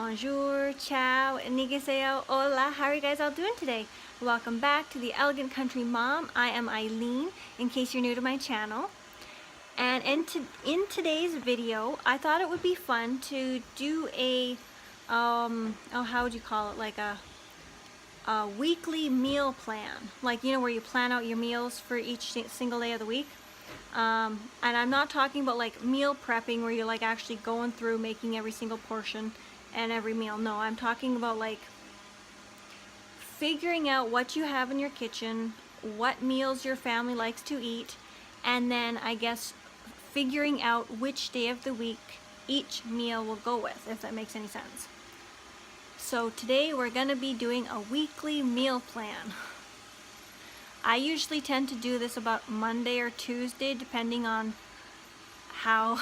Bonjour, ciao, annyeonghaseyo, hola. How are you guys all doing today? Welcome back to the Elegant Country Mom. I am Ilene, in case you're new to my channel. And in today's video, I thought it would be fun to do a, how would you call it? Like a weekly meal plan. Like, you know, where you plan out your meals for each single day of the week. And I'm not talking about like meal prepping where you're like actually going through making every single portion and every meal. No, I'm talking about like figuring out what you have in your kitchen, what meals your family likes to eat, and then I guess figuring out which day of the week each meal will go with, if that makes any sense. So today we're gonna be doing a weekly meal plan. I usually tend to do this about Monday or Tuesday, depending on how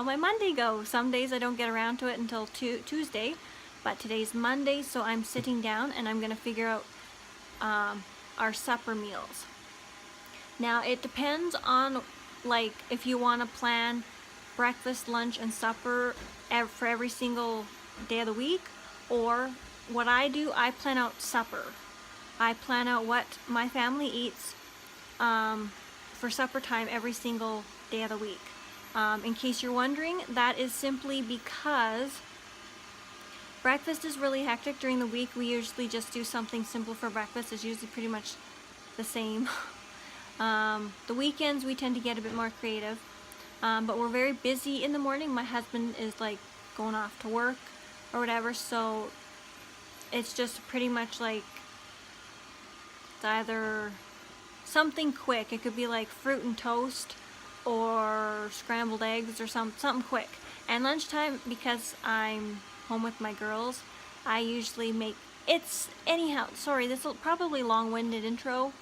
my Monday goes. Some days I don't get around to it until Tuesday, but today's Monday, so I'm sitting down and I'm gonna figure out our supper meals. Now it depends on like if you want to plan breakfast, lunch, and supper for every single day of the week, or what I do, I plan out supper. I plan out what my family eats for supper time every single day of the week. In case you're wondering, that is simply because breakfast is really hectic during the week. We usually just do something simple for breakfast. It's usually pretty much the same. The weekends we tend to get a bit more creative, but we're very busy in the morning. My husband is like going off to work or whatever, so it's just pretty much like it's either something quick. It could be like fruit and toast or scrambled eggs or something quick. And lunchtime, because I'm home with my girls, I usually make anyhow, sorry, this will probably long-winded intro.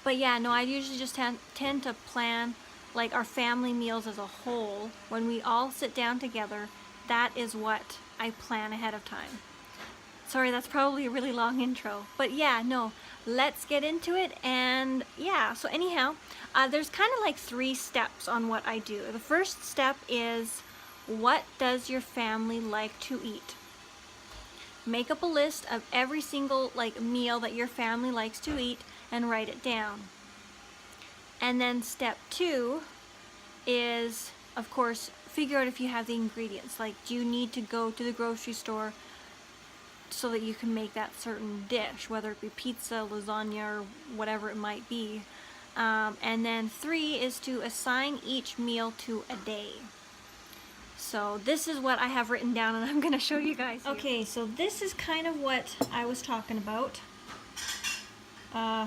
But yeah, no, I usually just tend to plan like our family meals as a whole. When we all sit down together, that is what I plan ahead of time. Sorry, that's probably a really long intro. But yeah, no, let's get into it. And yeah, so anyhow, there's kind of like 3 steps on what I do. The first step is, what does your family like to eat? Make up a list of every single like meal that your family likes to eat and write it down. And then step 2 is, of course, figure out if you have the ingredients. Like, do you need to go to the grocery store so that you can make that certain dish, whether it be pizza, lasagna, or whatever it might be. And then 3 is to assign each meal to a day. So this is what I have written down, and I'm going to show you guys here. Okay, so this is kind of what I was talking about.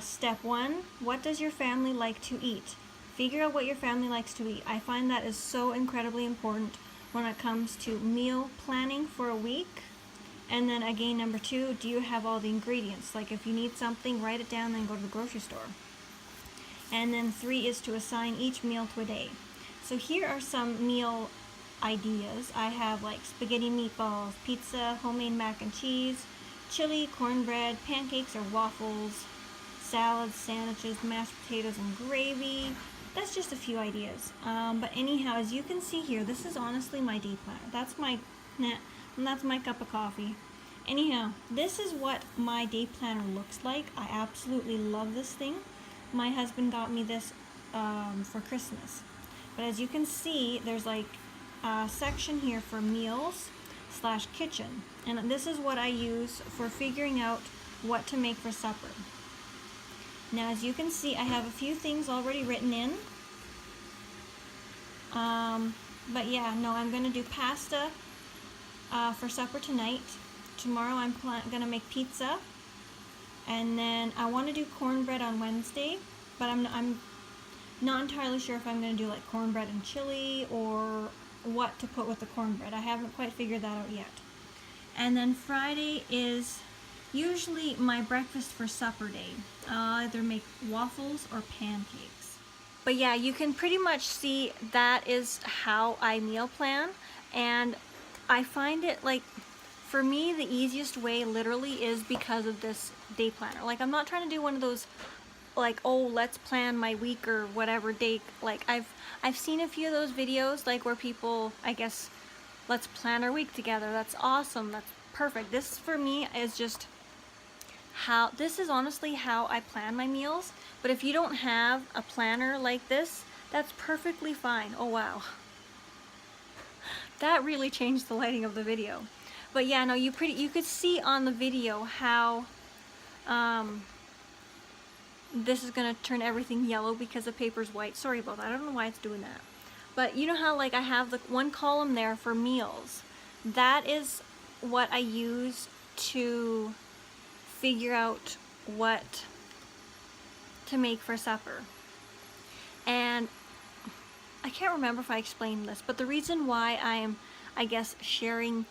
Step 1, what does your family like to eat? Figure out what your family likes to eat. I find that is so incredibly important when it comes to meal planning for a week. And then again, number 2, do you have all the ingredients? Like if you need something, write it down, then go to the grocery store. And then 3 is to assign each meal to a day. So here are some meal ideas. I have like spaghetti meatballs, pizza, homemade mac and cheese, chili, cornbread, pancakes or waffles, salads, sandwiches, mashed potatoes and gravy. That's just a few ideas. But anyhow, as you can see here, this is honestly my day planner. And that's my cup of coffee. Anyhow, this is what my day planner looks like. I absolutely love this thing. My husband got me this for Christmas. But as you can see, there's like a section here for meals / kitchen. And this is what I use for figuring out what to make for supper. Now, as you can see, I have a few things already written in. But yeah, no, I'm going to do pasta for supper tonight. Tomorrow I'm gonna make pizza, and then I want to do cornbread on Wednesday, but I'm not entirely sure if I'm gonna do like cornbread and chili or what to put with the cornbread. I haven't quite figured that out yet. And then Friday is usually my breakfast for supper day. I'll either make waffles or pancakes. But yeah, you can pretty much see that is how I meal plan, and I find it like, for me, the easiest way literally is because of this day planner. Like, I'm not trying to do one of those like, oh, let's plan my week or whatever day. Like, I've seen a few of those videos like where people, I guess, let's plan our week together. That's awesome. That's perfect. This for me is just how, this is honestly how I plan my meals. But if you don't have a planner like this, that's perfectly fine. Oh wow. That really changed the lighting of the video. But yeah, no, you could see on the video how this is gonna turn everything yellow because the paper's white. Sorry about that. I don't know why it's doing that. But you know how like I have the one column there for meals? That is what I use to figure out what to make for supper. And I can't remember if I explained this, but the reason why I am, I guess, sharing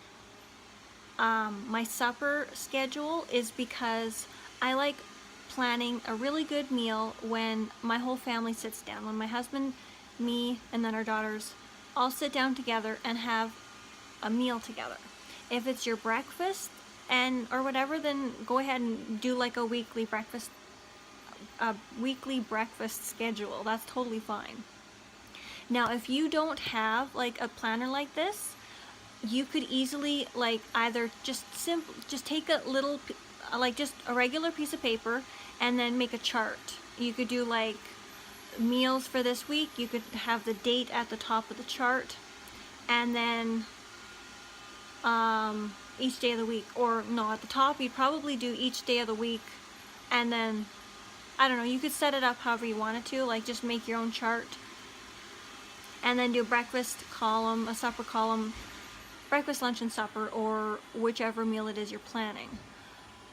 my supper schedule is because I like planning a really good meal when my whole family sits down. When my husband, me, and then our daughters all sit down together and have a meal together. If it's your breakfast or whatever, then go ahead and do like a weekly breakfast schedule. That's totally fine. Now, if you don't have like a planner like this, you could easily like either just take a little, like just a regular piece of paper and then make a chart. You could do like meals for this week. You could have the date at the top of the chart, and then each day of the week, or no, at the top you'd probably do each day of the week, and then I don't know, you could set it up however you wanted to, like just make your own chart, and then do a breakfast column, a supper column, breakfast, lunch, and supper, or whichever meal it is you're planning.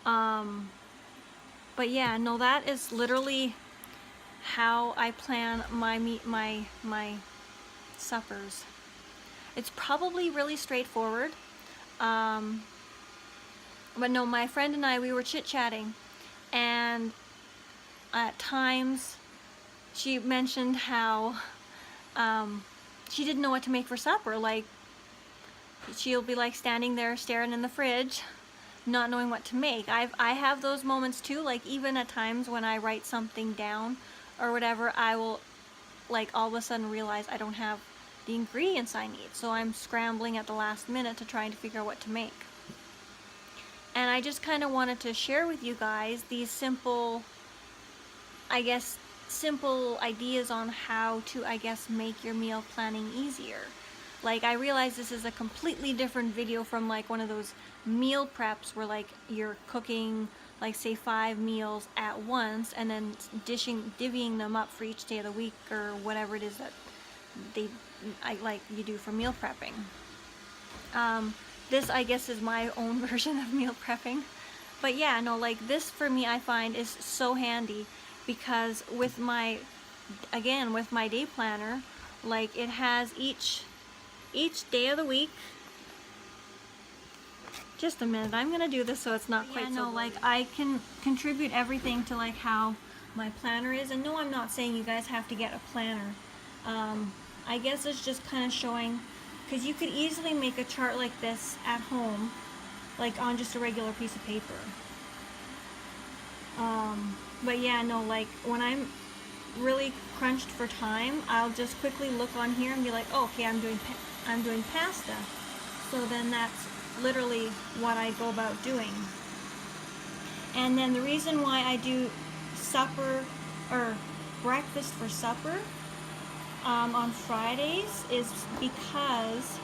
But yeah, no, that is literally how I plan my suppers. It's probably really straightforward. But no, my friend and I, we were chit-chatting, and at times she mentioned how she didn't know what to make for supper. Like, she'll be like standing there staring in the fridge, not knowing what to make. I have those moments too. Like, even at times when I write something down or whatever, I will like all of a sudden realize I don't have the ingredients I need, so I'm scrambling at the last minute to try to figure out what to make. And I just kind of wanted to share with you guys these simple, I guess, simple ideas on how to, I guess, make your meal planning easier. Like, I realize this is a completely different video from like one of those meal preps where like you're cooking like say 5 meals at once and then divvying them up for each day of the week or whatever it is that you do for meal prepping. This, I guess, is my own version of meal prepping. But yeah, no, like this for me I find is so handy because with my day planner, like it has each day of the week. Just a minute, I'm gonna do this so it's not quite so like I can contribute everything to like how my planner is. And no, I'm not saying you guys have to get a planner. I guess it's just kind of showing, because you could easily make a chart like this at home, like on just a regular piece of paper. But yeah, no, like when I'm really crunched for time, I'll just quickly look on here and be like, oh, okay, I'm doing pasta. So then that's literally what I go about doing. And then the reason why I do supper or breakfast for supper on Fridays is because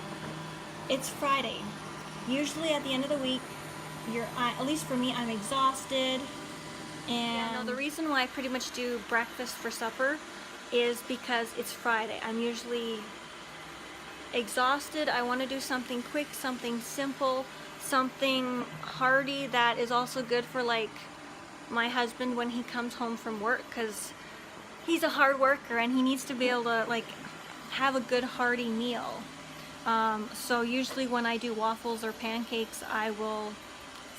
it's Friday. Usually at the end of the week, at least for me, I'm exhausted. And yeah, no, the reason why I pretty much do breakfast for supper is because it's Friday. I'm usually exhausted. I want to do something quick, something simple, something hearty that is also good for like my husband when he comes home from work, because he's a hard worker and he needs to be able to like have a good hearty meal. So usually when I do waffles or pancakes, I will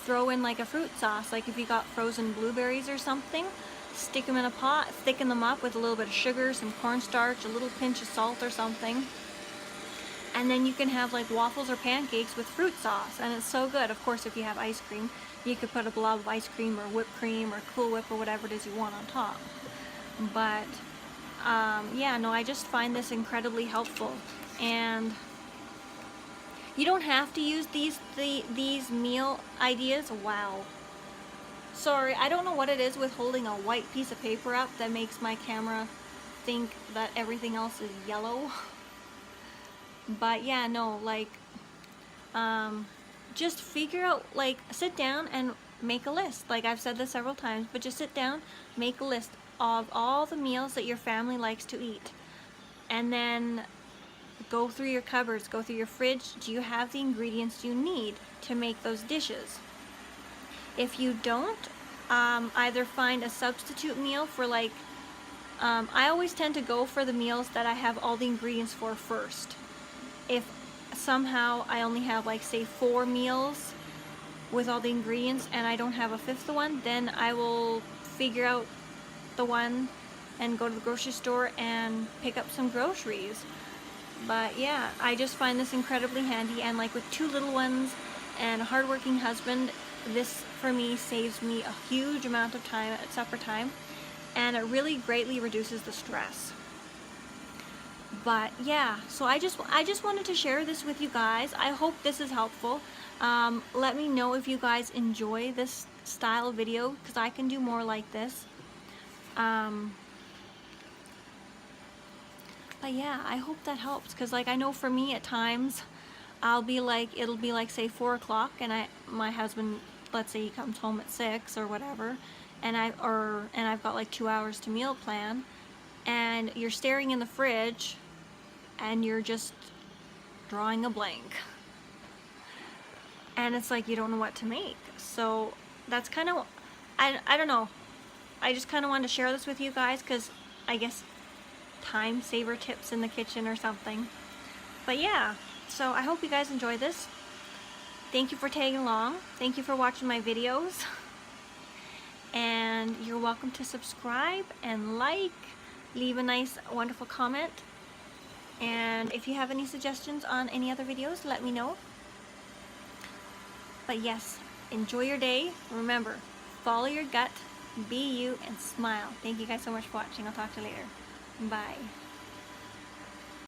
throw in like a fruit sauce. Like if you got frozen blueberries or something, stick them in a pot, thicken them up with a little bit of sugar, some cornstarch, a little pinch of salt or something, and then you can have like waffles or pancakes with fruit sauce, and it's so good. Of course, if you have ice cream, you could put a blob of ice cream or whipped cream or Cool Whip or whatever it is you want on top. But yeah, no, I just find this incredibly helpful. And You don't have to use these meal ideas. Wow. Sorry, I don't know what it is with holding a white piece of paper up that makes my camera think that everything else is yellow. But yeah, no, like, just figure out, like, sit down and make a list. Like, I've said this several times, but just sit down, make a list of all the meals that your family likes to eat. And then go through your cupboards, go through your fridge. Do you have the ingredients you need to make those dishes? If you don't, either find a substitute meal for, like, I always tend to go for the meals that I have all the ingredients for first. If somehow I only have, like, say 4 meals with all the ingredients and I don't have a 5th one, then I will figure out the one and go to the grocery store and pick up some groceries. But yeah, I just find this incredibly handy, and like with 2 little ones and a hardworking husband, this for me saves me a huge amount of time at supper time, and it really greatly reduces the stress. But yeah, so I just wanted to share this with you guys. I hope this is helpful. Let me know if you guys enjoy this style of video, because I can do more like this. But yeah, I hope that helps, because like I know for me at times it'll be like say 4 o'clock, and my husband, let's say he comes home at 6 or whatever, and I've got like 2 hours to meal plan, and you're staring in the fridge and you're just drawing a blank, and it's like you don't know what to make. So that's kind of, I don't know, I just kind of wanted to share this with you guys, because I guess time saver tips in the kitchen or something. But yeah, so I hope you guys enjoy this. Thank you for tagging along. Thank you for watching my videos. And you're welcome to subscribe and like, leave a nice wonderful comment. And if you have any suggestions on any other videos, let me know. But yes, enjoy your day. Remember, follow your gut, be you, and smile. Thank you guys so much for watching. I'll talk to you later. Bye.